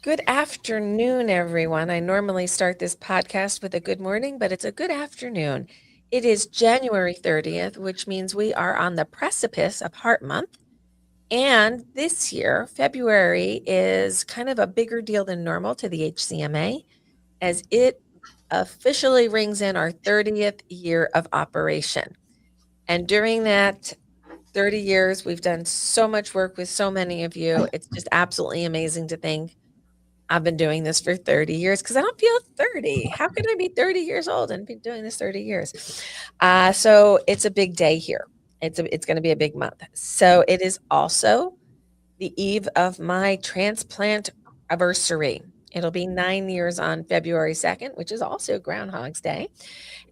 Good afternoon, everyone. I normally start this podcast with a good morning, but it's a good afternoon. It is January 30th, which means we are on the precipice of Heart Month. And this year, February is kind of a bigger deal than normal to the HCMA, as it officially rings in our 30th year of operation. And during that 30 years, we've done so much work with so many of you. It's just absolutely amazing to think I've been doing this for 30 years because I don't feel 30. How can I be 30 years old and be doing this 30 years? So it's a big day here. It's going to be a big month. So it is also the eve of my transplant anniversary. It'll be 9 years on February 2nd, which is also Groundhog's Day.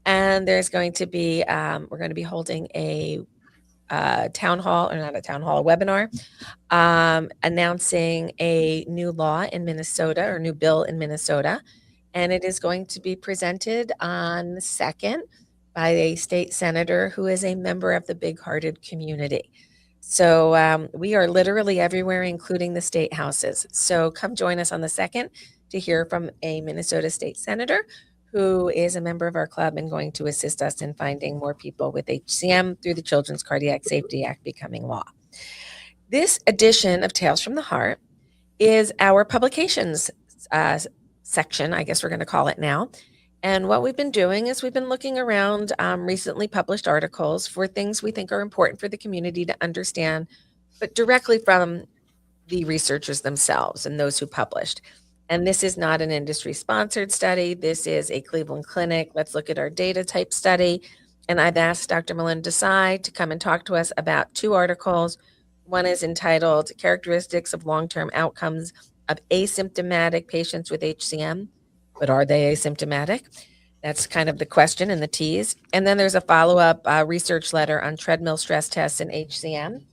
And there's going to be, we're going to be holding a town hall, or not a town hall, a webinar, announcing a new law in Minnesota, or new bill in Minnesota. And it is going to be presented on the 2nd by a state senator who is a member of the big-hearted community. So we are literally everywhere, including the state houses. So come join us on the 2nd to hear from a Minnesota state senator who is a member of our club and going to assist us in finding more people with HCM through the Children's Cardiac Safety Act becoming law. This edition of Tales from the Heart is our publications section, I guess we're going to call it now. And what we've been doing is we've been looking around recently published articles for things we think are important for the community to understand, but directly from the researchers themselves and those who published. And this is not an industry-sponsored study. This is a Cleveland Clinic, let's look at our data type study. And I've asked Dr. Milind Desai to come and talk to us about two articles. One is entitled Characteristics of Long-Term Outcomes of Asymptomatic Patients with HCM. But are they asymptomatic? That's kind of the question and the tease. And then there's a follow-up research letter on treadmill stress tests in HCM.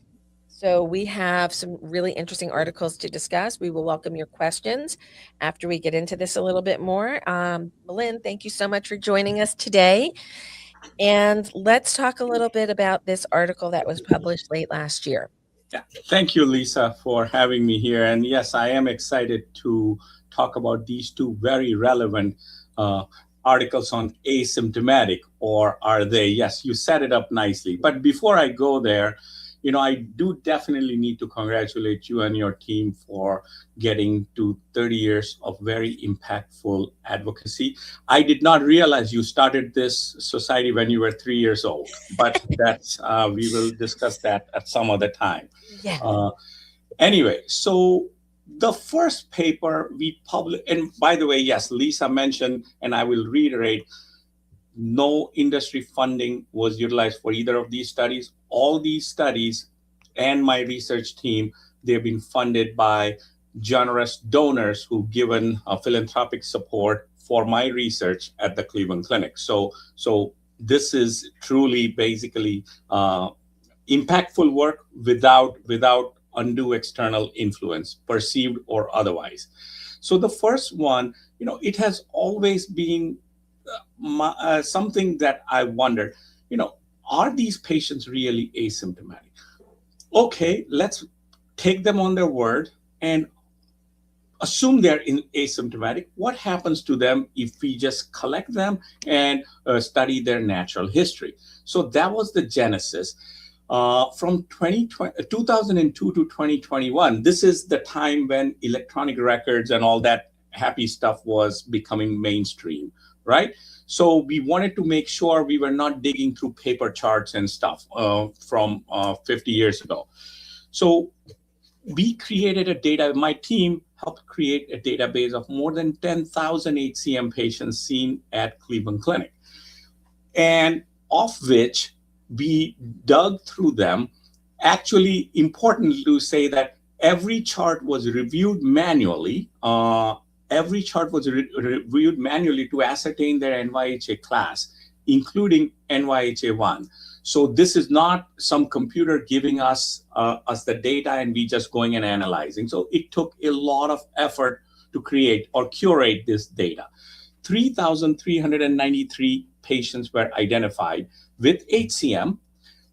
So we have some really interesting articles to discuss. We will welcome your questions after we get into this a little bit more. Milind, thank you so much for joining us today. And let's talk a little bit about this article that was published late last year. Yeah, thank you, Lisa, for having me here. And yes, I am excited to talk about these two very relevant articles on asymptomatic, or are they? Yes, you set it up nicely. But before I go there, I do definitely need to congratulate you and your team for getting to 30 years of very impactful advocacy. I did not realize you started this society when you were 3 years old, but that's we will discuss that at some other time. Yeah. Anyway, so the first paper we published, and by the way, yes, Lisa mentioned, and I will reiterate, no industry funding was utilized for either of these studies. All these studies and my research team, they've been funded by generous donors who've given philanthropic support for my research at the Cleveland Clinic. So this is truly basically impactful work without undue external influence, perceived or otherwise. So the first one, it has always been something that I wondered, are these patients really asymptomatic? Okay, let's take them on their word and assume they're asymptomatic. What happens to them if we just collect them and study their natural history? So that was the genesis. From 2002 to 2021, this is the time when electronic records and all that happy stuff was becoming mainstream, right? So we wanted to make sure we were not digging through paper charts and stuff from 50 years ago. So we created my team helped create a database of more than 10,000 HCM patients seen at Cleveland Clinic, and of which we dug through them. Actually, important to say that every chart was reviewed manually. Every chart was reviewed manually to ascertain their NYHA class, including NYHA1. So this is not some computer giving us the data and we just going and analyzing. So it took a lot of effort to create or curate this data. 3,393 patients were identified with HCM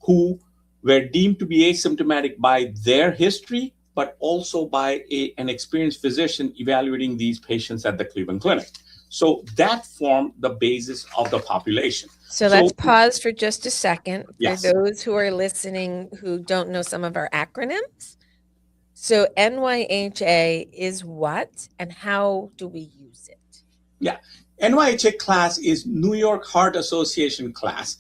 who were deemed to be asymptomatic by their history, but also by an experienced physician evaluating these patients at the Cleveland Clinic. So that formed the basis of the population. So let's pause for just a second for Yes. those who are listening who don't know some of our acronyms. So NYHA is what and how do we use it? Yeah, NYHA class is New York Heart Association class.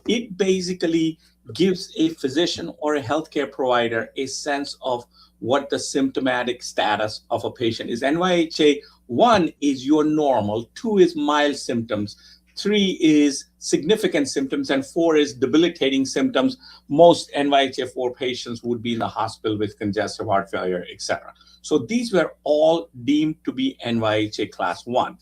It basically gives a physician or a healthcare provider a sense of what the symptomatic status of a patient is. NYHA 1 is your normal, 2 is mild symptoms, 3 is significant symptoms, and 4 is debilitating symptoms. Most NYHA 4 patients would be in the hospital with congestive heart failure, etc. So these were all deemed to be NYHA class 1.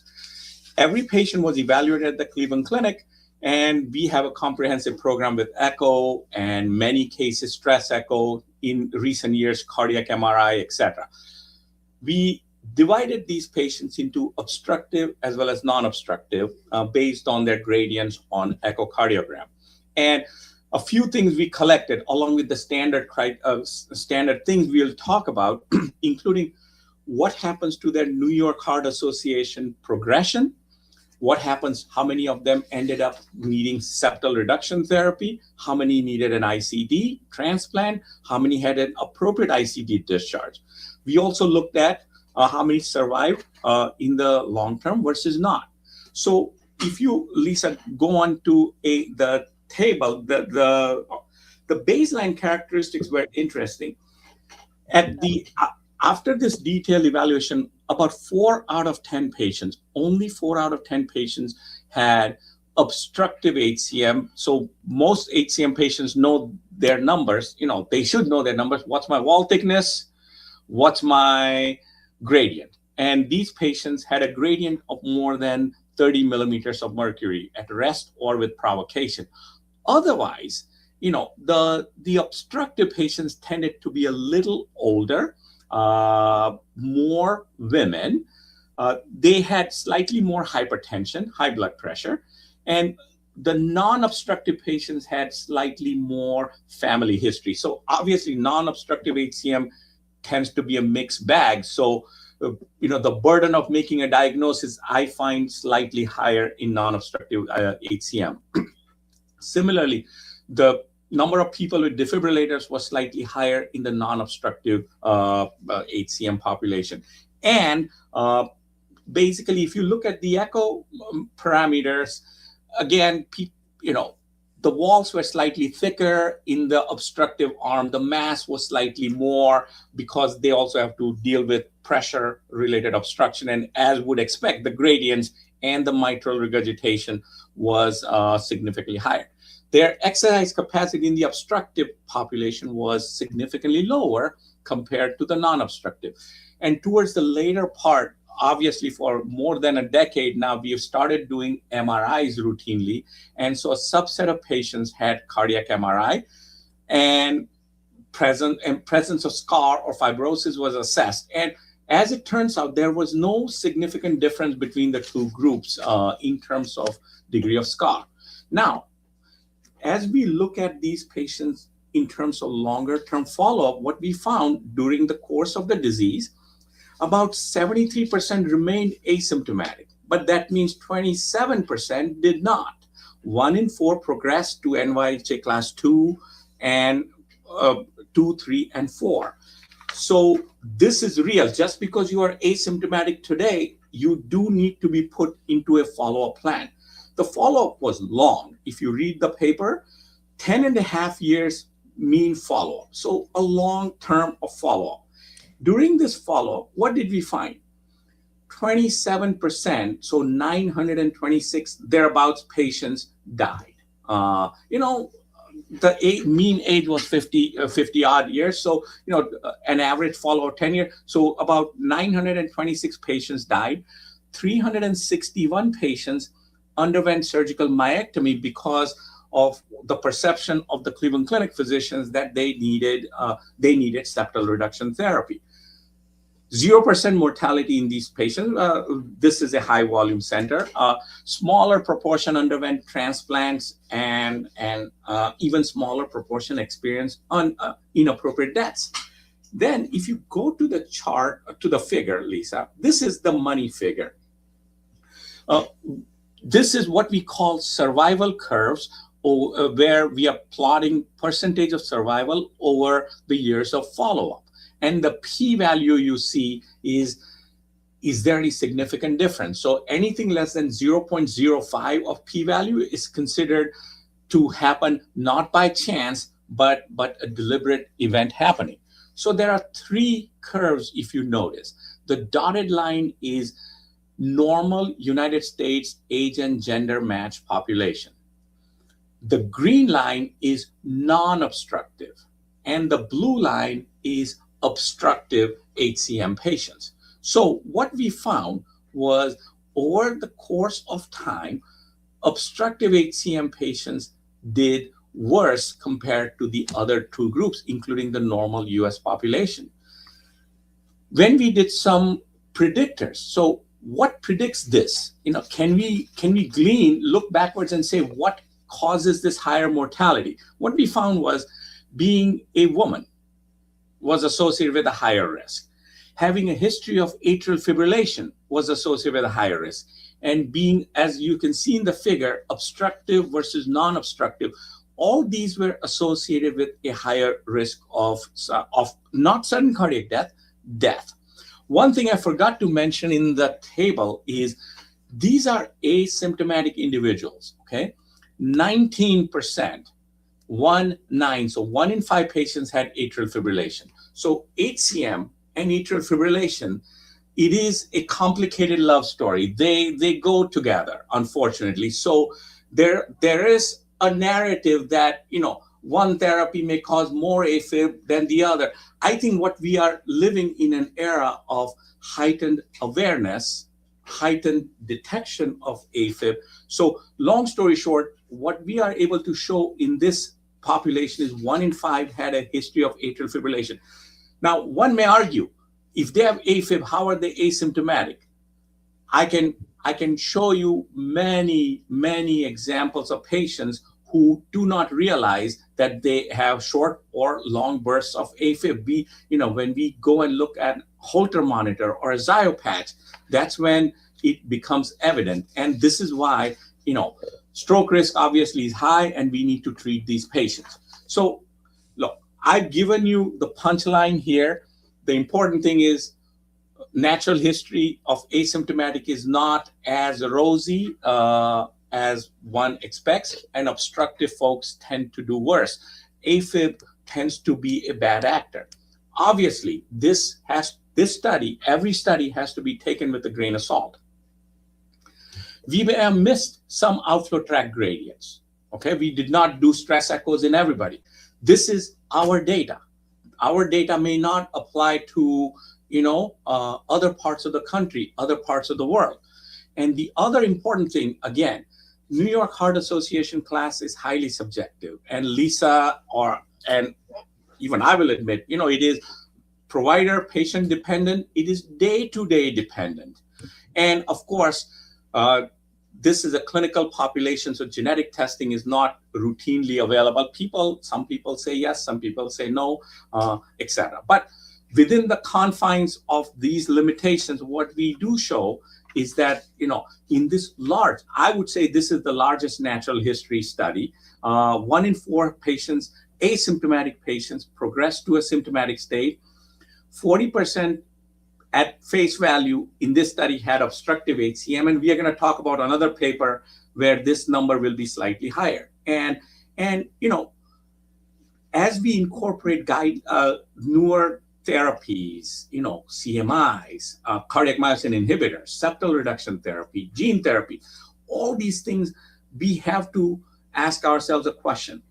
Every patient was evaluated at the Cleveland Clinic, and we have a comprehensive program with echo and many cases stress echo, in recent years cardiac MRI, etc. We divided these patients into obstructive as well as non-obstructive based on their gradients on echocardiogram. And a few things we collected along with the standard things we'll talk about, including what happens to their New York Heart Association progression, what happens, how many of them ended up needing septal reduction therapy, how many needed an ICD transplant, how many had an appropriate ICD discharge. We also looked at how many survived in the long term versus not. So if you, Lisa, go on to the table, the baseline characteristics were interesting. After this detailed evaluation, about 4 out of 10 patients, only 4 out of 10 patients had obstructive HCM. So most HCM patients know their numbers. They should know their numbers. What's my wall thickness? What's my gradient? And these patients had a gradient of more than 30 millimeters of mercury at rest or with provocation. Otherwise, the obstructive patients tended to be a little older, more women. They had slightly more hypertension, high blood pressure, and the non-obstructive patients had slightly more family history. So obviously non-obstructive HCM tends to be a mixed bag. So, the burden of making a diagnosis, I find slightly higher in non-obstructive HCM. Similarly, the number of people with defibrillators was slightly higher in the non-obstructive HCM population. And basically, if you look at the echo parameters, again, the walls were slightly thicker in the obstructive arm. The mass was slightly more because they also have to deal with pressure-related obstruction. And as would expect, the gradients and the mitral regurgitation was significantly higher. Their exercise capacity in the obstructive population was significantly lower compared to the non-obstructive. And towards the later part, obviously for more than a decade now, we have started doing MRIs routinely. And so a subset of patients had cardiac MRI, and presence of scar or fibrosis was assessed. And as it turns out, there was no significant difference between the two groups in terms of degree of scar. Now, as we look at these patients in terms of longer term follow-up, what we found during the course of the disease, about 73% remained asymptomatic, but that means 27% did not. 1 in 4 progressed to NYHA class 2 and 2, 3, and 4. So this is real. Just because you are asymptomatic today, you do need to be put into a follow-up plan. The follow-up was long. If you read the paper, 10 and a half years mean follow-up. So a long term of follow-up. During this follow-up, what did we find? 27%, so 926 thereabouts patients died. The mean age was 50 odd years. So, an average follow-up 10 years. So about 926 patients died. 361 patients underwent surgical myectomy because of the perception of the Cleveland Clinic physicians that they needed septal reduction therapy. 0% mortality in these patients. This is a high volume center. Smaller proportion underwent transplants, and even smaller proportion experienced inappropriate deaths. Then if you go to the chart, to the figure, Lisa, this is the money figure. Uh, this is what we call survival curves, where we are plotting percentage of survival over the years of follow-up. And the p-value you see is there any significant difference? So anything less than 0.05 of p-value is considered to happen not by chance, but a deliberate event happening. So there are three curves, if you notice. The dotted line is normal United States age and gender match population. The green line is non-obstructive, and the blue line is obstructive HCM patients. So what we found was, over the course of time, obstructive HCM patients did worse compared to the other two groups, including the normal US population. When we did some predictors, so what predicts this? Can we glean, look backwards and say what causes this higher mortality? What we found was being a woman was associated with a higher risk. Having a history of atrial fibrillation was associated with a higher risk. And being, as you can see in the figure, obstructive versus non-obstructive, all these were associated with a higher risk of not sudden cardiac death. One thing I forgot to mention in the table is these are asymptomatic individuals, okay? 19%, 9, so 1 in 5 patients had atrial fibrillation. So HCM and atrial fibrillation, it is a complicated love story. They go together, unfortunately. So there is a narrative that, one therapy may cause more AFib than the other. I think what we are living in an era of heightened awareness, heightened detection of AFib. So long story short, what we are able to show in this population is 1 in 5 had a history of atrial fibrillation. Now, one may argue, if they have AFib, how are they asymptomatic? I can show you many examples of patients who do not realize that they have short or long bursts of AFib. When we go and look at Holter monitor or a Zio patch, that's when it becomes evident. And this is why, stroke risk obviously is high, and we need to treat these patients. So look, I've given you the punchline here. The important thing is natural history of asymptomatic is not as rosy as one expects, and obstructive folks tend to do worse. AFib tends to be a bad actor. Obviously, every study has to be taken with a grain of salt. We may have missed some outflow tract gradients. Okay, we did not do stress echoes in everybody. This is our data. Our data may not apply to other parts of the country, other parts of the world. And the other important thing, again, New York Heart Association class is highly subjective. And Lisa, and even I will admit, it is provider, patient dependent. It is day-to-day dependent. And of course, this is a clinical population, so genetic testing is not routinely available. Some people say yes, some people say no, etc. But within the confines of these limitations, what we do show is that, in this I would say this is the largest natural history study. 1 in 4 patients, asymptomatic patients, progress to a symptomatic state. 40% at face value in this study had obstructive HCM, and we are going to talk about another paper where this number will be slightly higher. And as we incorporate newer therapies, CMIs, cardiac myosin inhibitors, septal reduction therapy, gene therapy, all these things, we have to ask ourselves a question.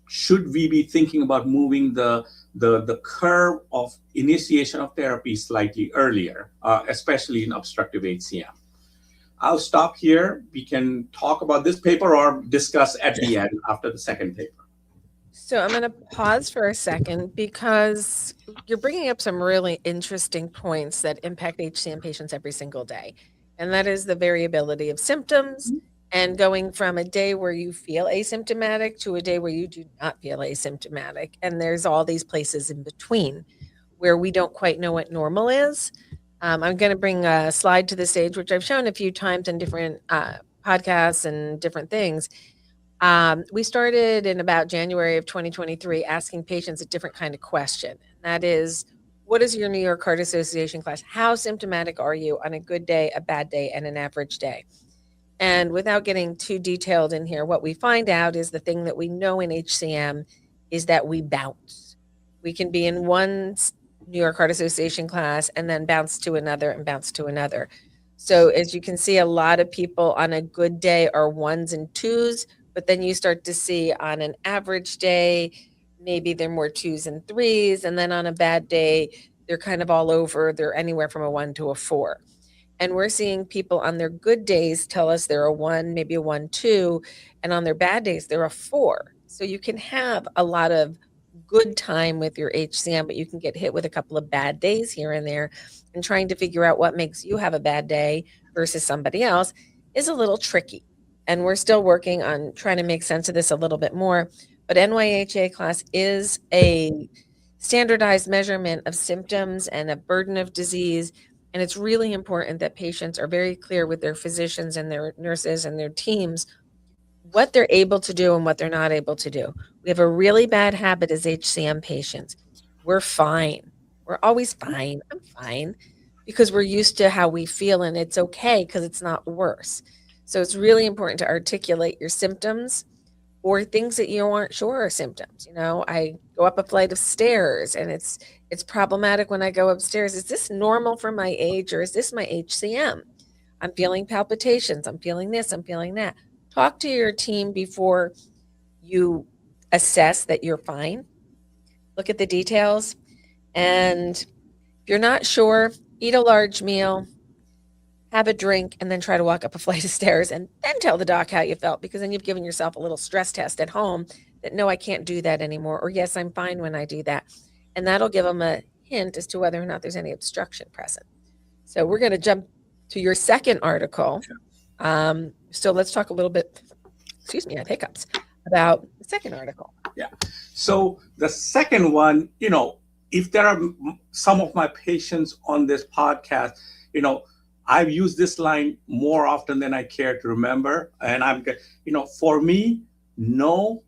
Should we be thinking about moving the curve of initiation of therapy slightly earlier, especially in obstructive HCM? I'll stop here. We can talk about this paper or discuss at the end after the second paper. So I'm going to pause for a second because you're bringing up some really interesting points that impact HCM patients every single day. And that is the variability of symptoms and going from a day where you feel asymptomatic to a day where you do not feel asymptomatic. And there's all these places in between. where we don't quite know what normal is. I'm going to bring a slide to the stage, which I've shown a few times in different podcasts and different things. We started in about January of 2023 asking patients a different kind of question. And that is, what is your New York Heart Association class? How symptomatic are you on a good day, a bad day, and an average day? And without getting too detailed in here, what we find out is the thing that we know in HCM is that we bounce. We can be in one New York Heart Association class and then bounce to another and bounce to another. So as you can see, a lot of people on a good day are ones and twos, but then you start to see on an average day, maybe they're more twos and threes. And then on a bad day, they're kind of all over. They're anywhere from a 1 to a 4. And we're seeing people on their good days tell us they're a 1, maybe a 1, 2, and on their bad days, they're a 4. So you can have a lot of good time with your HCM, but you can get hit with a couple of bad days here and there. And trying to figure out what makes you have a bad day versus somebody else is a little tricky. And we're still working on trying to make sense of this a little bit more. But NYHA class is a standardized measurement of symptoms and a burden of disease. And it's really important that patients are very clear with their physicians and their nurses and their teams what they're able to do and what they're not able to do. We have a really bad habit as HCM patients. We're fine. We're always fine. I'm fine because we're used to how we feel and it's okay because it's not worse. So it's really important to articulate your symptoms or things that you aren't sure are symptoms. You know, I go up a flight of stairs and it's problematic when I go upstairs. Is this normal for my age or is this my HCM? I'm feeling palpitations. I'm feeling this. I'm feeling that. Talk to your team before you assess that you're fine. Look at the details. And if you're not sure, eat a large meal, have a drink, and then try to walk up a flight of stairs and then tell the doc how you felt, because then you've given yourself a little stress test at home that, no, I can't do that anymore, or yes, I'm fine when I do that. And that'll give them a hint as to whether or not there's any obstruction present. So we're going to jump to your second article. So let's talk a little bit, excuse me, I had hiccups, about the second article. Yeah. So the second one, you know, if there are some of my patients on this podcast, you know, I've used this line more often than I care to remember. And I'm, you know, for me, no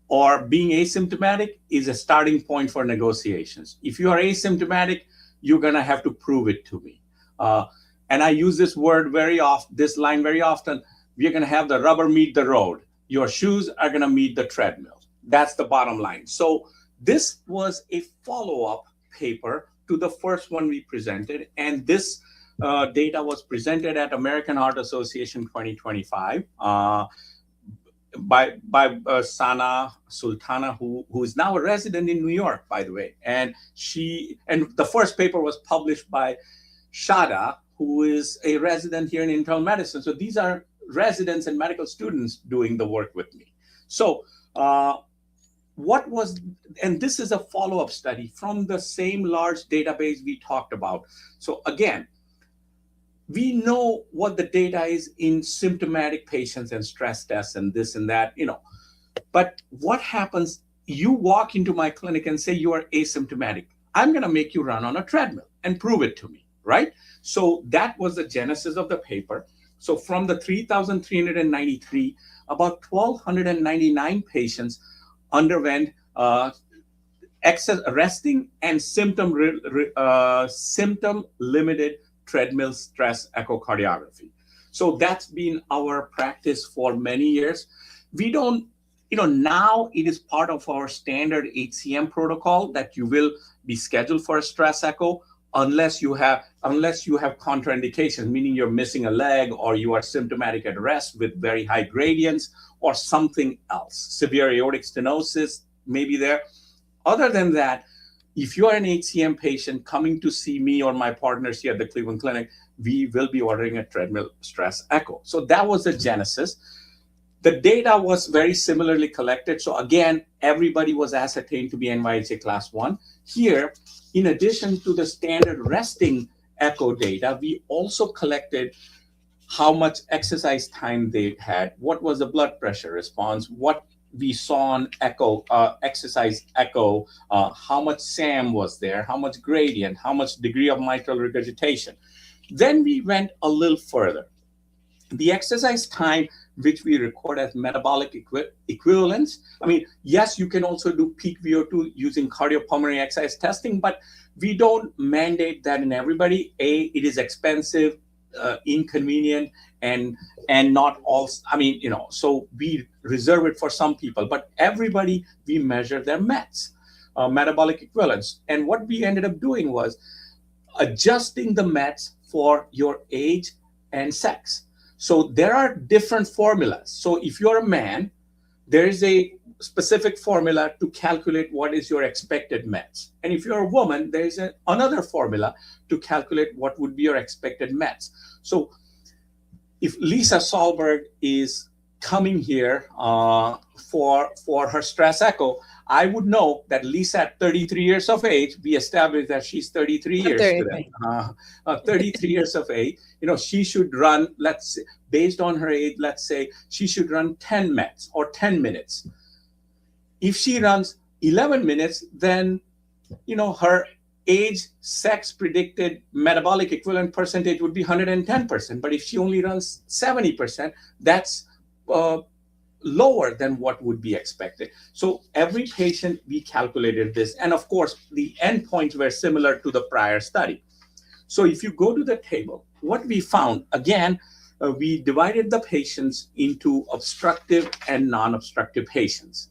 or being asymptomatic is a starting point for negotiations. If you are asymptomatic, you're going to have to prove it to me. And I use this word this line very often. We're going to have the rubber meet the road. Your shoes are going to meet the treadmill. That's the bottom line. So this was a follow-up paper to the first one we presented. And this data was presented at American Heart Association 2025 by Sana Sultana, who is now a resident in New York, by the way. And the first paper was published by Shada, who is a resident here in internal medicine. So these are residents and medical students doing the work with me. So and this is a follow-up study from the same large database we talked about. So again, we know what the data is in symptomatic patients and stress tests and this and that, you know. But what happens, you walk into my clinic and say you are asymptomatic. I'm going to make you run on a treadmill and prove it to me, right? So that was the genesis of the paper. So from the 3,393, about 1,299 patients underwent excess resting and symptom-limited treadmill stress echocardiography. So that's been our practice for many years. We don't, you know, now it is part of our standard HCM protocol that you will be scheduled for a stress echo unless you have contraindications, meaning you're missing a leg or you are symptomatic at rest with very high gradients or something else. Severe aortic stenosis may be there. Other than that, if you are an HCM patient coming to see me or my partners here at the Cleveland Clinic, we will be ordering a treadmill stress echo. So that was the genesis. The data was very similarly collected. So again, everybody was ascertained to be NYHA class 1. Here, in addition to the standard resting echo data, we also collected how much exercise time they had, what was the blood pressure response, what we saw on echo, exercise echo, how much SAM was there, how much gradient, how much degree of mitral regurgitation. Then we went a little further. The exercise time, which we record as metabolic equivalence. I mean, yes, you can also do peak VO2 using cardiopulmonary exercise testing, but we don't mandate that in everybody. It is expensive, inconvenient, and not all. I mean, so we reserve it for some people, but everybody we measure their METs, metabolic equivalence. And what we ended up doing was adjusting the METs for your age and sex. So there are different formulas. So if you're a man, there is a specific formula to calculate what is your expected METs. And if you're a woman, there is another formula to calculate what would be your expected METs. So if Lisa Salberg is coming here for her stress echo, I would know that Lisa at 33 years of age, we established that she's 33 years today. 33 years of age, she should run, let's say, based on her age, let's say she should run 10 METs or 10 minutes. If she runs 11 minutes, then, her age, sex predicted metabolic equivalent percentage would be 110%. But if she only runs 70%, that's lower than what would be expected. So every patient, we calculated this. And of course, the endpoints were similar to the prior study. So if you go to the table, what we found, again, we divided the patients into obstructive and non-obstructive patients.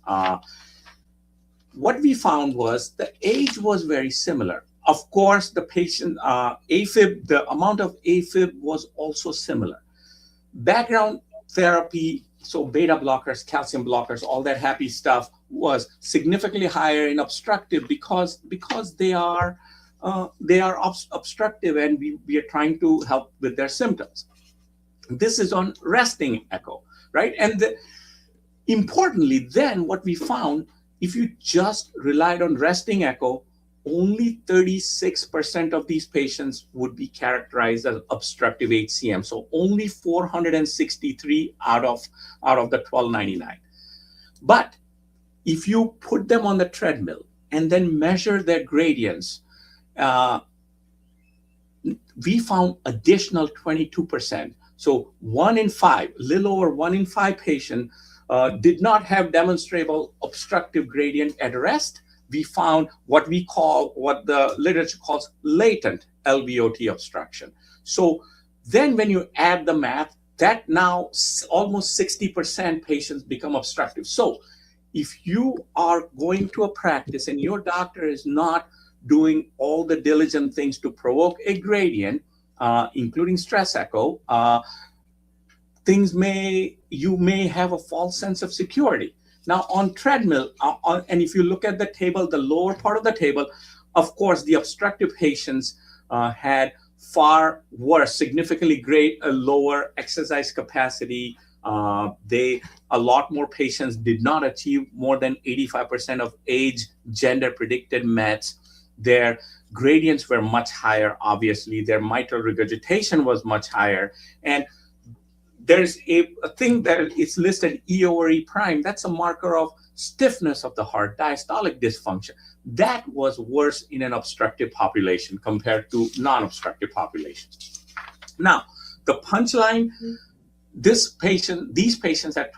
What we found was the age was very similar. Of course, the patient AFib, the amount of AFib was also similar. Background therapy, so beta blockers, calcium blockers, all that happy stuff was significantly higher in obstructive because they are obstructive, and we are trying to help with their symptoms. This is on resting echo, right? And importantly, then what we found, if you just relied on resting echo, only 36% of these patients would be characterized as obstructive HCM. So only 463 out of the 1299. But if you put them on the treadmill and then measure their gradients, we found additional 22%. So 1 in 5, a little over 1 in 5 patients did not have demonstrable obstructive gradient at rest. We found what the literature calls latent LVOT obstruction. So then when you add the math, that now almost 60% patients become obstructive. So if you are going to a practice and your doctor is not doing all the diligent things to provoke a gradient, including stress echo, you may have a false sense of security. Now on treadmill, and if you look at the table, the lower part of the table, of course, the obstructive patients had far worse, significantly lower exercise capacity. A lot more patients did not achieve more than 85% of age, gender predicted METs. Their gradients were much higher, obviously. Their mitral regurgitation was much higher. And there's a thing that is listed E over E prime. That's a marker of stiffness of the heart, diastolic dysfunction. That was worse in an obstructive population compared to non-obstructive populations. Now, the punchline, these patients had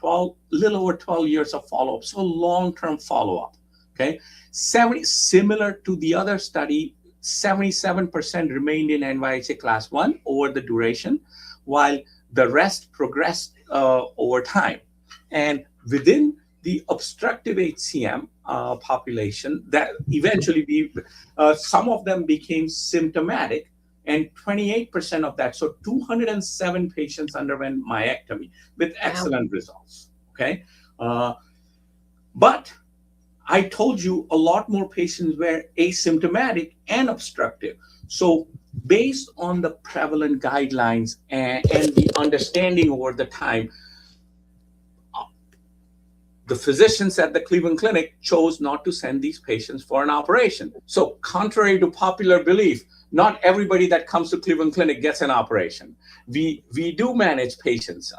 little over 12 years of follow-up, so long-term follow-up, okay? Similar to the other study, 77% remained in NYHA class 1 over the duration, while the rest progressed over time. And within the obstructive HCM population, that eventually some of them became symptomatic, and 28% of that, so 207 patients underwent myectomy with excellent results, okay? But I told you a lot more patients were asymptomatic and obstructive. So based on the prevalent guidelines and the understanding over the time, the physicians at the Cleveland Clinic chose not to send these patients for an operation. So contrary to popular belief, not everybody that comes to Cleveland Clinic gets an operation. We do manage patients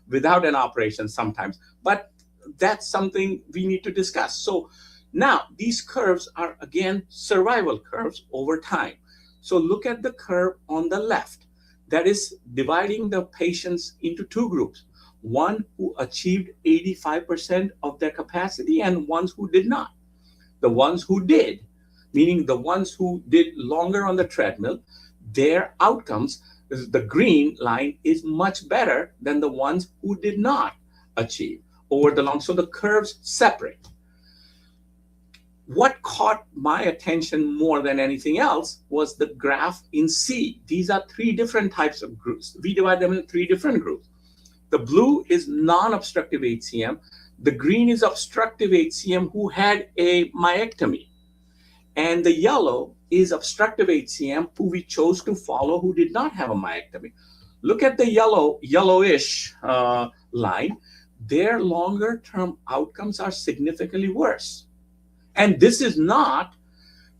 without an operation sometimes, but that's something we need to discuss. So now these curves are again survival curves over time. So look at the curve on the left. That is dividing the patients into two groups. One who achieved 85% of their capacity and ones who did not. The ones who did, meaning the ones who did longer on the treadmill, their outcomes, the green line, is much better than the ones who did not achieve over the long. So the curves separate. What caught my attention more than anything else was the graph in C. These are three different types of groups. We divide them into three different groups. The blue is non-obstructive HCM. The green is obstructive HCM who had a myectomy. And the yellow is obstructive HCM who we chose to follow who did not have a myectomy. Look at the yellowish line. Their longer term outcomes are significantly worse. And this is not,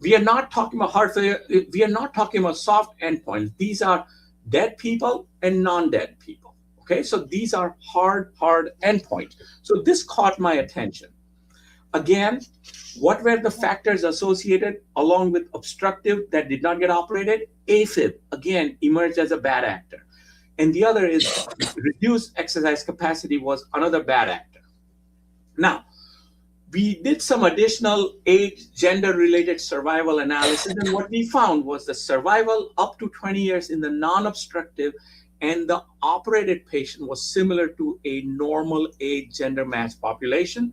we are not talking about heart failure. We are not talking about soft endpoints. These are dead people and non-dead people. Okay, so these are hard endpoints. So this caught my attention. Again, what were the factors associated along with obstructive that did not get operated? AFib, again, emerged as a bad actor. And the other is reduced exercise capacity was another bad actor. Now, we did some additional age, gender-related survival analysis, and what we found was the survival up to 20 years in the non-obstructive and the operated patient was similar to a normal age gender matched population,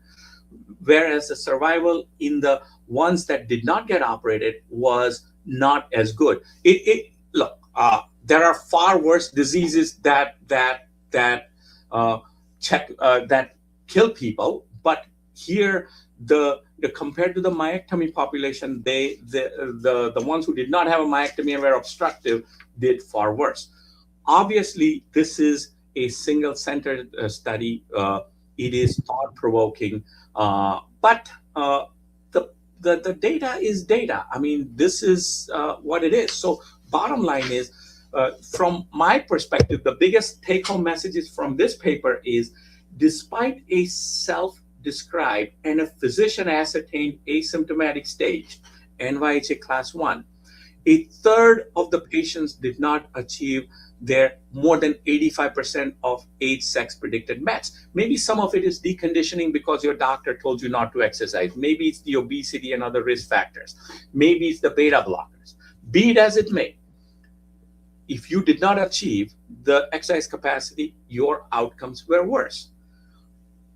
whereas the survival in the ones that did not get operated was not as good. Look, there are far worse diseases that kill people, but here the compared to the myectomy population, the ones who did not have a myectomy and were obstructive did far worse. Obviously, this is a single-centered study. It is thought-provoking, but the data is data. I mean, this is what it is. So bottom line is, from my perspective, the biggest take-home messages from this paper is, despite a self-described and a physician-ascertained asymptomatic stage, NYHA class 1, a third of the patients did not achieve their more than 85% of age sex predicted METs. Maybe some of it is deconditioning because your doctor told you not to exercise. Maybe it's the obesity and other risk factors. Maybe it's the beta blockers. Be it as it may, if you did not achieve the exercise capacity, your outcomes were worse.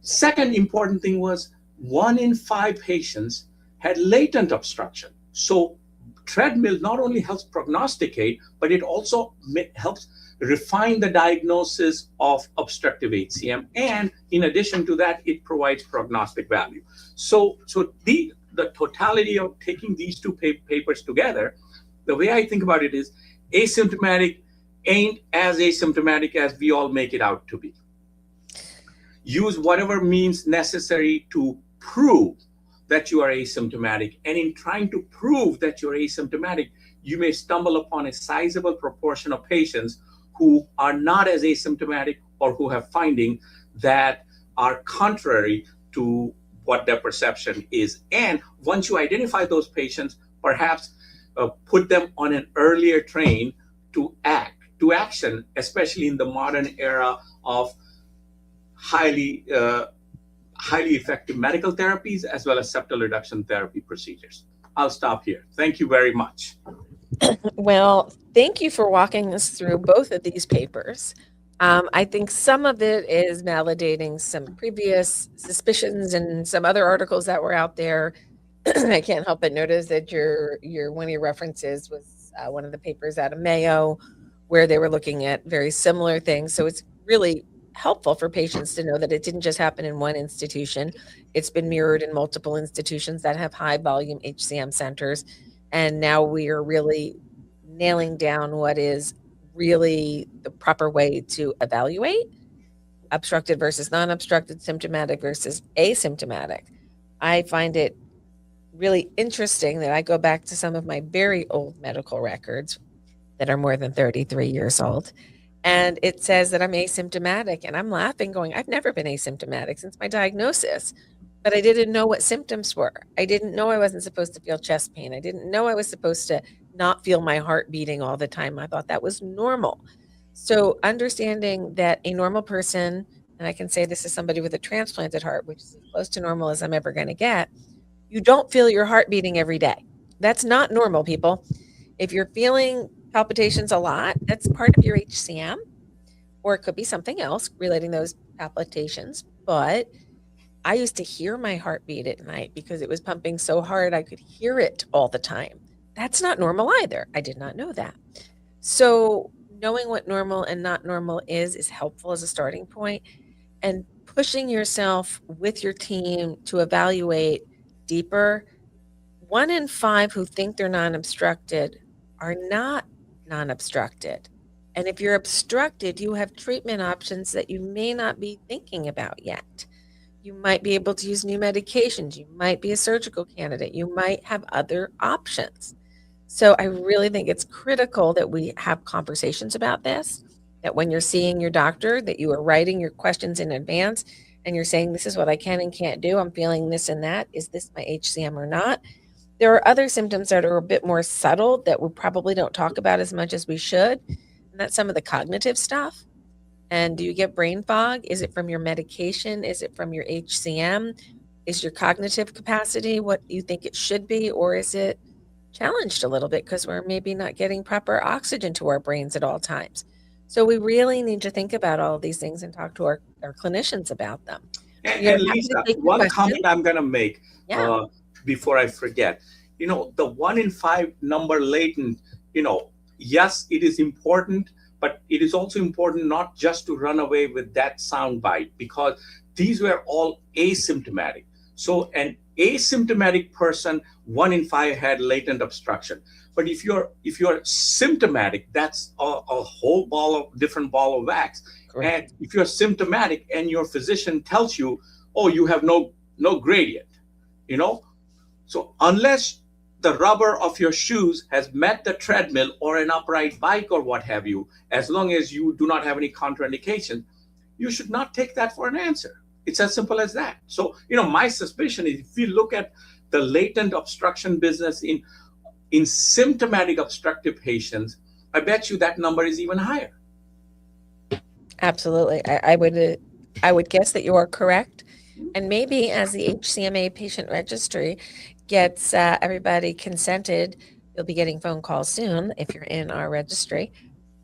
Second important thing was 1 in 5 patients had latent obstruction. So treadmill not only helps prognosticate, but it also helps refine the diagnosis of obstructive HCM. And in addition to that, it provides prognostic value. So the totality of taking these two papers together, the way I think about it is, asymptomatic ain't as asymptomatic as we all make it out to be. Use whatever means necessary to prove that you are asymptomatic. And in trying to prove that you're asymptomatic, you may stumble upon a sizable proportion of patients who are not as asymptomatic or who have findings that are contrary to what their perception is. And once you identify those patients, perhaps put them on an earlier train to action, especially in the modern era of highly effective medical therapies as well as septal reduction therapy procedures. I'll stop here. Thank you very much. Well, thank you for walking us through both of these papers. I think some of it is validating some previous suspicions and some other articles that were out there. I can't help but notice that your one of your references was one of the papers out of Mayo, where they were looking at very similar things. So it's really helpful for patients to know that it didn't just happen in one institution. It's been mirrored in multiple institutions that have high volume HCM centers. And now we are really nailing down what is really the proper way to evaluate obstructed versus non-obstructed, symptomatic versus asymptomatic. I find it really interesting that I go back to some of my very old medical records that are more than 33 years old. and it says that I'm asymptomatic, and I'm laughing going, I've never been asymptomatic since my diagnosis, but I didn't know what symptoms were. I didn't know I wasn't supposed to feel chest pain. I didn't know I was supposed to not feel my heart beating all the time. I thought that was normal. So understanding that a normal person, and I can say this is somebody with a transplanted heart, which is as close to normal as I'm ever going to get, you don't feel your heart beating every day. That's not normal, people. If you're feeling palpitations a lot, that's part of your HCM, or it could be something else relating those palpitations. But I used to hear my heartbeat at night because it was pumping so hard I could hear it all the time. That's not normal either. I did not know that. So knowing what normal and not normal is helpful as a starting point, and pushing yourself with your team to evaluate deeper. 1 in 5 who think they're non-obstructed are not non-obstructed. And if you're obstructed, you have treatment options that you may not be thinking about yet. You might be able to use new medications. You might be a surgical candidate. You might have other options. So I really think it's critical that we have conversations about this, that when you're seeing your doctor, that you are writing your questions in advance and you're saying, this is what I can and can't do. I'm feeling this and that. Is this my HCM or not? There are other symptoms that are a bit more subtle that we probably don't talk about as much as we should. And that's some of the cognitive stuff. And do you get brain fog? Is it from your medication? Is it from your HCM? Is your cognitive capacity what you think it should be? Or is it challenged a little bit because we're maybe not getting proper oxygen to our brains at all times? So we really need to think about all of these things and talk to our clinicians about them. And Lisa, one comment I'm going to make before I forget, the 1 in 5 number latent, yes, it is important, but it is also important not just to run away with that sound bite, because these were all asymptomatic. So an asymptomatic person, 1 in 5 had latent obstruction. But if you're symptomatic, that's a whole different ball of wax. Correct. And if you're symptomatic and your physician tells you, oh, you have no gradient, so unless the rubber of your shoes has met the treadmill or an upright bike or what have you, as long as you do not have any contraindication, you should not take that for an answer. It's as simple as that. So, my suspicion is if you look at the latent obstruction business in symptomatic obstructive patients, I bet you that number is even higher. Absolutely. I would guess that you are correct. And maybe as the HCMA patient registry gets everybody consented, you'll be getting phone calls soon if you're in our registry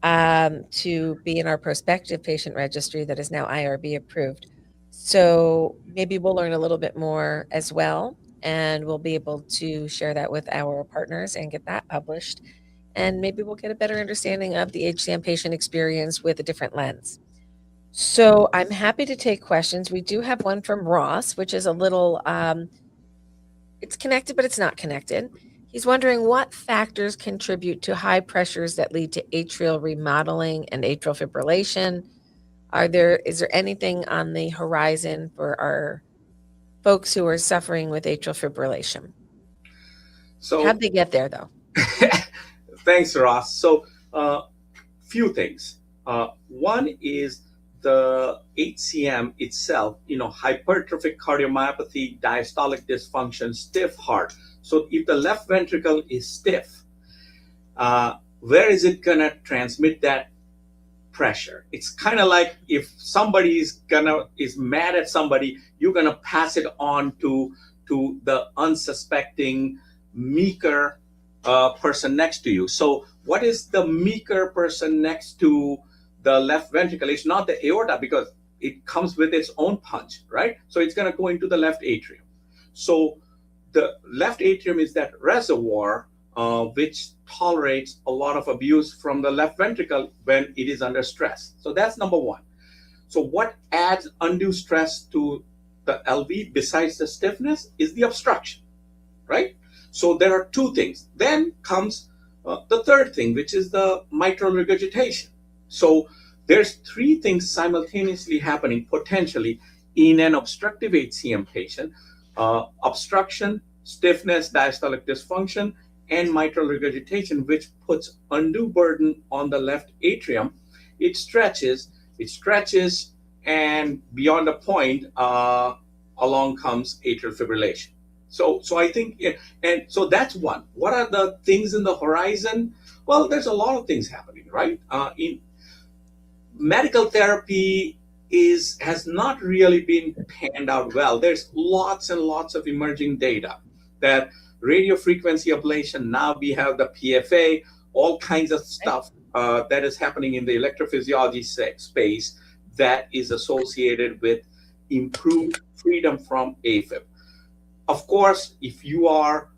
to be in our prospective patient registry that is now IRB approved. So maybe we'll learn a little bit more as well, and we'll be able to share that with our partners and get that published. And maybe we'll get a better understanding of the HCM patient experience with a different lens. So I'm happy to take questions. We do have one from Ross, which is a little, it's connected, but it's not connected. He's wondering what factors contribute to high pressures that lead to atrial remodeling and atrial fibrillation. Is there anything on the horizon for our folks who are suffering with atrial fibrillation? So how'd they get there, though? Thanks, Ross. So few things. One is the HCM itself, hypertrophic cardiomyopathy, diastolic dysfunction, stiff heart. So if the left ventricle is stiff, where is it going to transmit that pressure? It's kind of like if somebody is mad at somebody, you're going to pass it on to the unsuspecting, meeker person next to you. So what is the meeker person next to the left ventricle? It's not the aorta, because it comes with its own punch, right? So it's going to go into the left atrium. So the left atrium is that reservoir which tolerates a lot of abuse from the left ventricle when it is under stress. So that's number one. So what adds undue stress to the LV besides the stiffness is the obstruction, right? So there are two things. Then comes the third thing, which is the mitral regurgitation. So there's three things simultaneously happening potentially in an obstructive HCM patient: obstruction, stiffness, diastolic dysfunction, and mitral regurgitation, which puts undue burden on the left atrium. it stretches, and beyond a point, along comes atrial fibrillation. So I think, and so that's one. What are the things in the horizon? Well, there's a lot of things happening, right? In medical therapy has not really been panned out well. There's lots and lots of emerging data that radio frequency ablation, now we have the PFA, all kinds of stuff that is happening in the electrophysiology space that is associated with improved freedom from AFib. Of course, if you are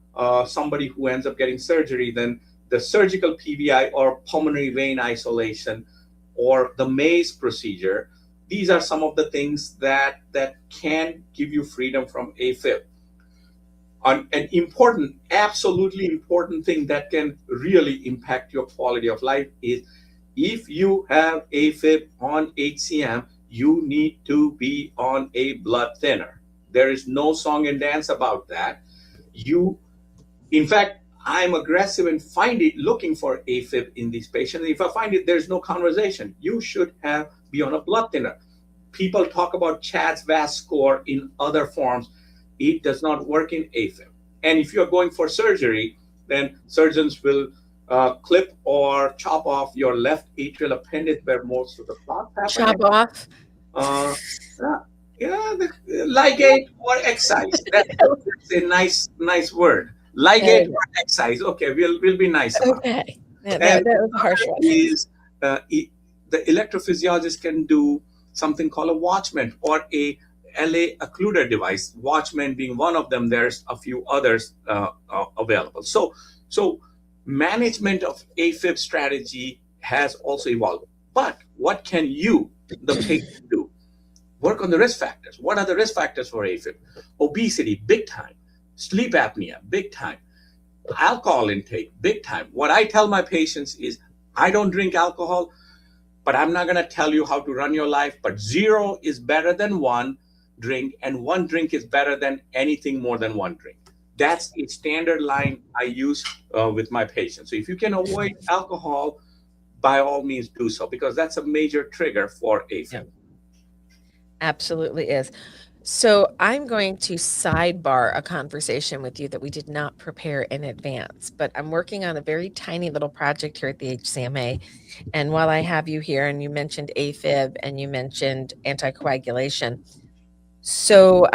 somebody who ends up getting surgery, then the surgical PVI or pulmonary vein isolation or the maze procedure, these are some of the things that can give you freedom from AFib. An important, absolutely important thing that can really impact your quality of life is if you have AFib on HCM, you need to be on a blood thinner. There is no song and dance about that. In fact, I'm aggressive and looking for AFib in these patients. If I find it, there's no conversation. You should be on a blood thinner. People talk about Chad's VAS score in other forms. It does not work in AFib. And if you're going for surgery, then surgeons will clip or chop off your left atrial appendage where most of the clots happen. Chop off? Ligate or excise. That's a nice word. Ligate or excise. Okay, we'll be nice about it. Okay. That was a harsh one. The electrophysiologist can do something called a watchman or a LA occluder device. Watchman being one of them. There's a few others available. So management of AFib strategy has also evolved. But what can you, the patient, do? Work on the risk factors. What are the risk factors for AFib? Obesity, big time. Sleep apnea, big time. Alcohol intake, big time. What I tell my patients is, I don't drink alcohol, but I'm not going to tell you how to run your life. But 0 is better than 1 drink, and 1 drink is better than anything more than 1 drink. That's a standard line I use with my patients. So if you can avoid alcohol, by all means do so, because that's a major trigger for AFib. Yeah. Absolutely is. So I'm going to sidebar a conversation with you that we did not prepare in advance, but I'm working on a very tiny little project here at the HCMA. And while I have you here, and you mentioned AFib and you mentioned anticoagulation, so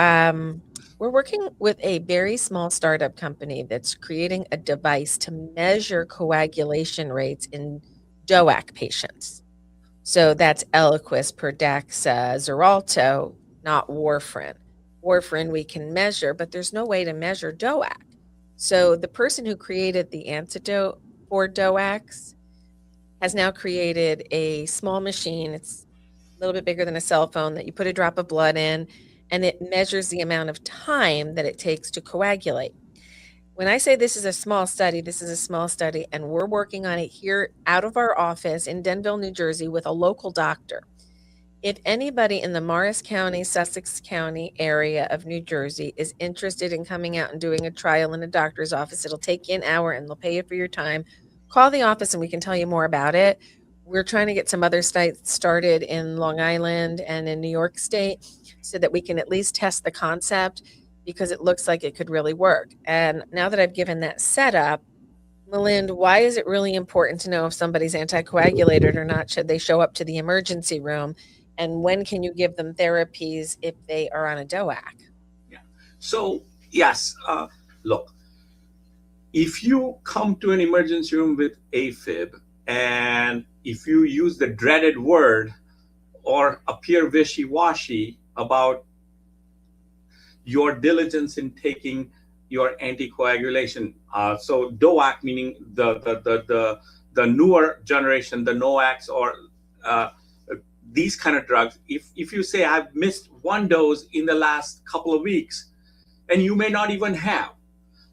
we're working with a very small startup company that's creating a device to measure coagulation rates in DOAC patients. So that's Eliquis, Perdaxa, Xarelto, not warfarin. Warfarin we can measure, but there's no way to measure DOAC. So the person who created the antidote for DOACs has now created a small machine. It's a little bit bigger than a cell phone that you put a drop of blood in, and it measures the amount of time that it takes to coagulate. When I say this is a small study, this is a small study, and we're working on it here out of our office in Denville, New Jersey with a local doctor. If anybody in the Morris County, Sussex County area of New Jersey is interested in coming out and doing a trial in a doctor's office, it'll take you an hour and they'll pay you for your time. Call the office and we can tell you more about it. We're trying to get some other sites started in Long Island and in New York State so that we can at least test the concept, because it looks like it could really work. And now that I've given that setup, Milind, why is it really important to know if somebody's anticoagulated or not? Should they show up to the emergency room? And when can you give them therapies if they are on a DOAC? Yeah. So, yes, look, if you come to an emergency room with AFib, and if you use the dreaded word or appear wishy-washy about your diligence in taking your anticoagulation, so DOAC meaning the newer generation, the NOACs or these kind of drugs, if you say I've missed 1 dose in the last couple of weeks, and you may not even have,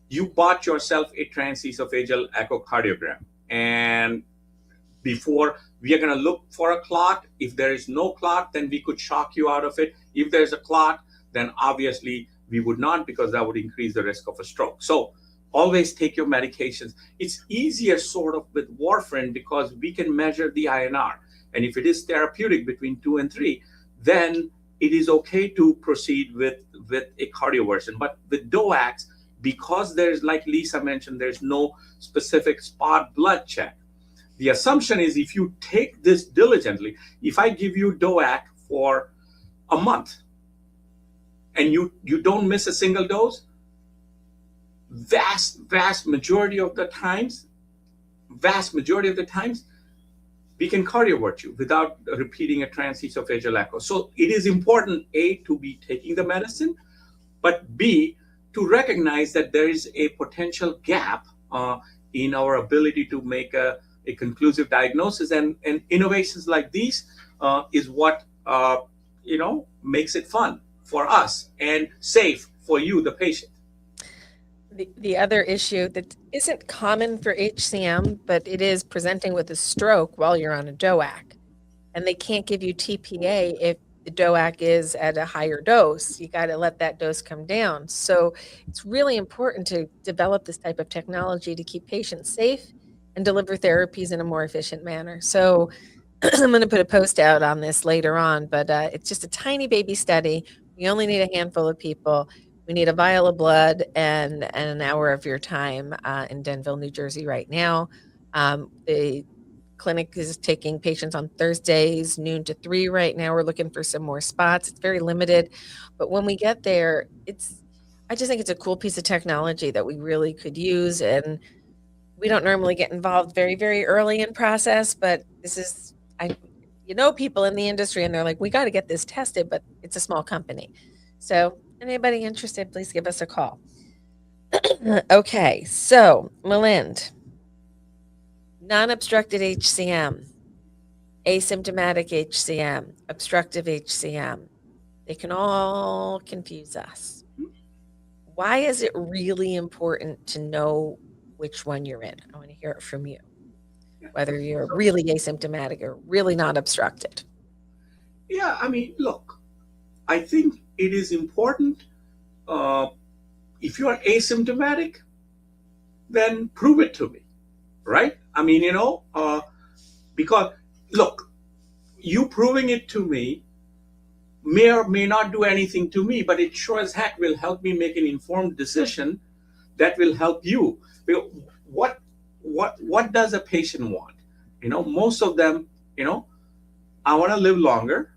you bought yourself a transesophageal echocardiogram. And before, we are going to look for a clot. If there is no clot, then we could shock you out of it. If there's a clot, then obviously we would not, because that would increase the risk of a stroke. So always take your medications. It's easier sort of with warfarin because we can measure the INR. and if it is therapeutic between 2 and 3, then it is okay to proceed with a cardioversion. But with DOACs, because there's, like Lisa mentioned, there's no specific spot blood check. The assumption is if you take this diligently, if I give you DOAC for a month and you don't miss a single dose, vast majority of the times, we can cardiovert you without repeating a transesophageal echo. So it is important, A, to be taking the medicine, but B, to recognize that there is a potential gap in our ability to make a conclusive diagnosis, and innovations like these is what makes it fun for us and safe for you, the patient. The other issue that isn't common for HCM, but it is presenting with a stroke while you're on a DOAC, and they can't give you TPA if the DOAC is at a higher dose. You got to let that dose come down. So it's really important to develop this type of technology to keep patients safe and deliver therapies in a more efficient manner. So I'm going to put a post out on this later on, but it's just a tiny baby study. We only need a handful of people. We need a vial of blood and an hour of your time in Denville, New Jersey right now. The clinic is taking patients on Thursdays, noon to 3 right now. We're looking for some more spots. It's very limited, but when we get there, I just think it's a cool piece of technology that we really could use. And we don't normally get involved very, very early in process, but this is, people in the industry and they're like, we got to get this tested, but it's a small company. So anybody interested, please give us a call. Okay, so Milind, non-obstructed HCM, asymptomatic HCM, obstructive HCM, they can all confuse us. Why is it really important to know which one you're in? I want to hear it from you, whether you're really asymptomatic or really not obstructed. Yeah, I mean, look, I think it is important. If you are asymptomatic, then prove it to me, right? I mean, because look, you proving it to me may or may not do anything to me, but it sure as heck will help me make an informed decision that will help you. What does a patient want? Most of them, I want to live longer.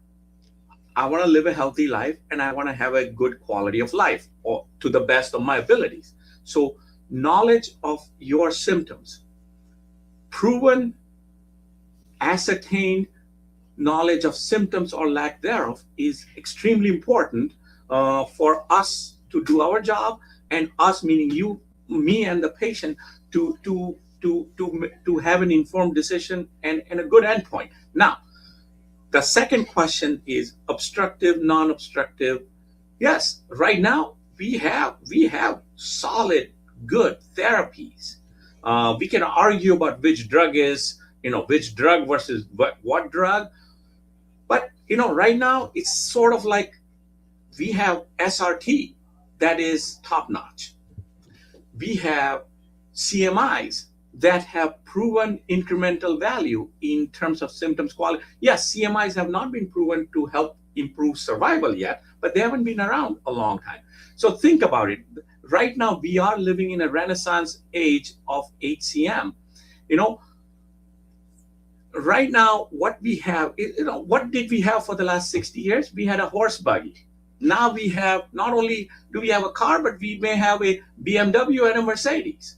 I want to live a healthy life, and I want to have a good quality of life, or to the best of my abilities. So knowledge of your symptoms, proven, ascertained knowledge of symptoms or lack thereof is extremely important for us to do our job, and us meaning you, me, and the patient to have an informed decision and a good endpoint. Now, the second question is obstructive, non-obstructive. Yes, right now we have solid, good therapies. We can argue about which drug is, which drug versus what drug. But, right now it's sort of like we have SRT that is top notch. We have CMIs that have proven incremental value in terms of symptoms quality. Yes, CMIs have not been proven to help improve survival yet, but they haven't been around a long time. So think about it. Right now, we are living in a renaissance age of HCM. Right now, what we have, what did we have for the last 60 years? We had a horse buggy. Now we have, not only do we have a car, but we may have a BMW and a Mercedes.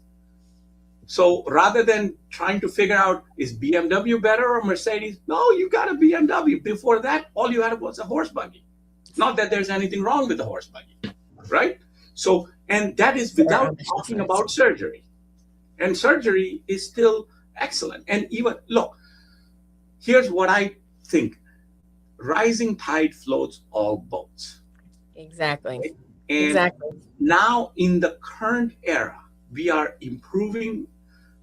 So rather than trying to figure out, is BMW better or Mercedes? No, you got a BMW. Before that, all you had was a horse buggy. Not that there's anything wrong with the horse buggy, right? So, and that is without talking about surgery. And surgery is still excellent. And even, look, here's what I think. Rising tide floats all boats. Exactly. Right? And exactly. Now in the current era, we are improving,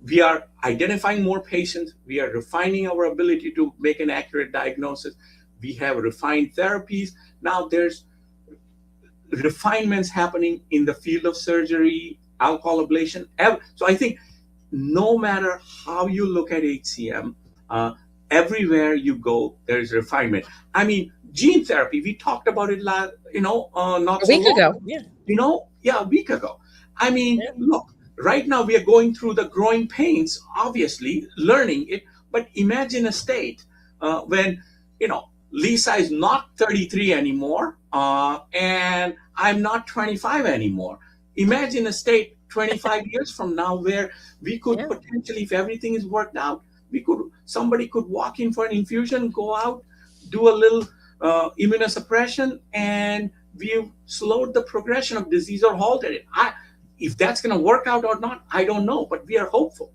we are identifying more patients, we are refining our ability to make an accurate diagnosis, we have refined therapies. Now there's refinements happening in the field of surgery, alcohol ablation. So I think no matter how you look at HCM, everywhere you go, there's refinement. I mean, gene therapy, we talked about it not A so week long ago. ago. Yeah. Yeah, a week ago. I mean, Yeah. look, right now we are going through the growing pains, obviously, learning it. But imagine a state when, Lisa is not 33 anymore, and I'm not 25 anymore. Imagine a state 25 years from now where we could Yeah. potentially, if everything is worked out, somebody could walk in for an infusion, go out, do a little immunosuppression, and we've slowed the progression of disease or halted it. If that's going to work out or not, I don't know, but we are hopeful.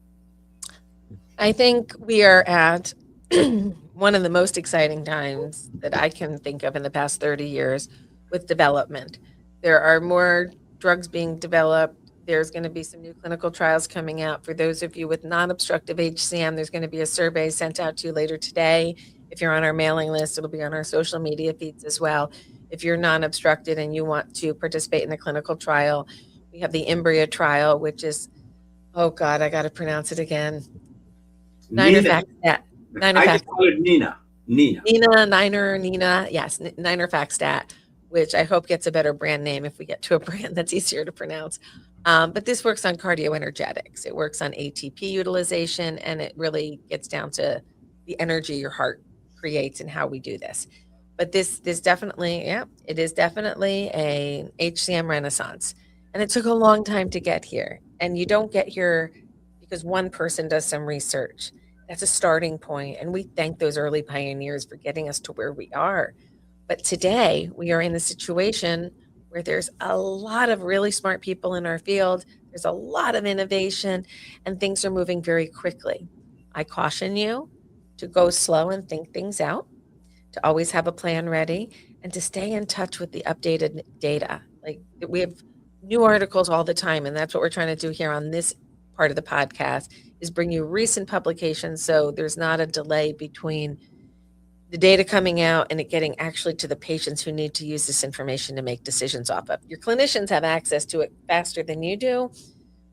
I think we are at one of the most exciting times that I can think of in the past 30 years with development. There are more drugs being developed. There's going to be some new clinical trials coming out. For those of you with non obstructive HCM, there's going to be a survey sent out to you later today. If you're on our mailing list, it'll be on our social media feeds as well. If you're non obstructed and you want to participate in the clinical trial, we have the Embryo trial, which is, oh God, I got to pronounce it again. Niner Nina, Faxstat. Niner I just Fax. call it Nina. Nina. Nina. Yes, Niner Faxstat, which I hope gets a better brand name if we get to a brand that's easier to pronounce. But this works on cardioenergetics. It works on ATP utilization, and it really gets down to the energy your heart creates and how we do this. But this definitely, yeah, it is definitely a HCM renaissance. And it took a long time to get here. And you don't get here because one person does some research. That's a starting point, and we thank those early pioneers for getting us to where we are. But today, we are in a situation where there's a lot of really smart people in our field. There's a lot of innovation, and things are moving very quickly. I caution you to go slow and think things out, to always have a plan ready, and to stay in touch with the updated data. Like, we have new articles all the time, and that's what we're trying to do here on this part of the podcast, is bring you recent publications so there's not a delay between the data coming out and it getting actually to the patients who need to use this information to make decisions off of. Your clinicians have access to it faster than you do.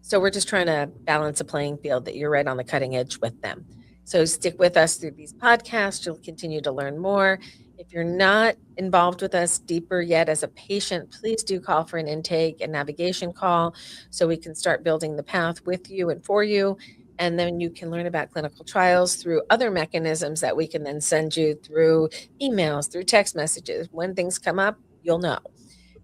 So we're just trying to balance a playing field that you're right on the cutting edge with them. So stick with us through these podcasts. You'll continue to learn more. If you're not involved with us deeper yet as a patient, please do call for an intake and navigation call so we can start building the path with you and for you. And then you can learn about clinical trials through other mechanisms that we can then send you through emails, through text messages. When things come up, you'll know.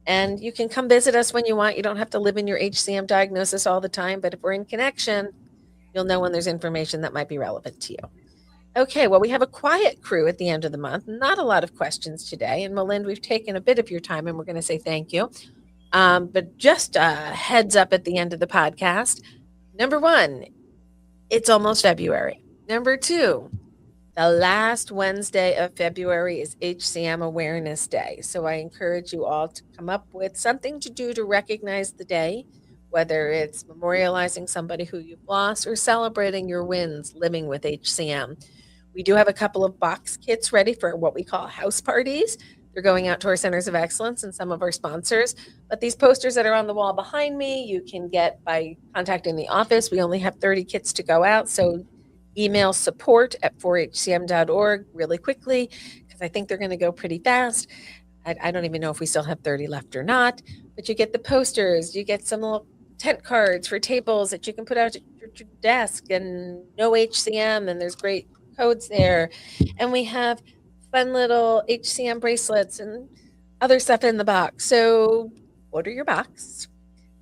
And you can come visit us when you want. You don't have to live in your HCM diagnosis all the time, but if we're in connection, you'll know when there's information that might be relevant to you. Okay, well, we have a quiet crew at the end of the month. Not a lot of questions today. And Milind, we've taken a bit of your time and we're going to say thank you. But just a heads up at the end of the podcast. Number one, it's almost February. Number two, the last Wednesday of February is HCM Awareness Day. So I encourage you all to come up with something to do to recognize the day, whether it's memorializing somebody who you've lost or celebrating your wins living with HCM. We do have a couple of box kits ready for what we call house parties. They're going out to our centers of excellence and some of our sponsors. But these posters that are on the wall behind me, you can get by contacting the office. We only have 30 kits to go out. So email support@4hcm.org really quickly, because I think they're going to go pretty fast. I don't even know if we still have 30 left or not, but you get the posters, you get some little tent cards for tables that you can put out at your desk, and no HCM, and there's great codes there. And we have fun little HCM bracelets and other stuff in the box. So order your box.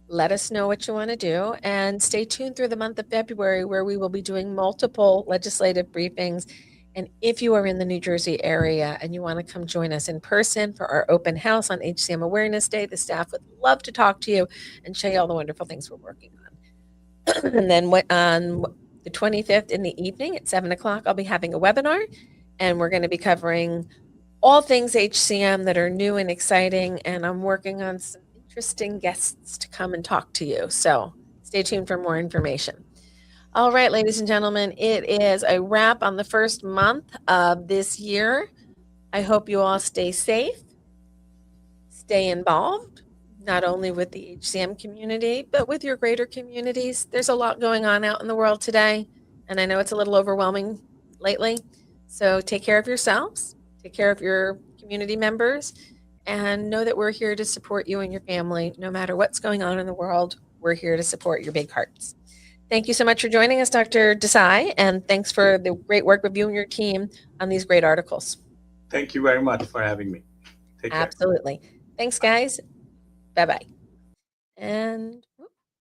Let us know what you want to do, and stay tuned through the month of February, where we will be doing multiple legislative briefings. And if you are in the New Jersey area and you want to come join us in person for our open house on HCM Awareness Day, the staff would love to talk to you and show you all the wonderful things we're working on. And then on the 25th in the evening at 7 o'clock, I'll be having a webinar, and we're going to be covering all things HCM that are new and exciting. And I'm working on some interesting guests to come and talk to you. So stay tuned for more information. All right, ladies and gentlemen, it is a wrap on the first month of this year. I hope you all stay safe, stay involved, not only with the HCM community, but with your greater communities. There's a lot going on out in the world today, and I know it's a little overwhelming lately, So take care of yourselves, take care of your community members, and know that we're here to support you and your family. No matter what's going on in the world, we're here to support your big hearts. Thank you so much for joining us, Dr. Desai, and thanks for the great work of you and your team on these great articles. Thank you very much for having me. Take care. Absolutely. Thanks, guys. Bye-bye. And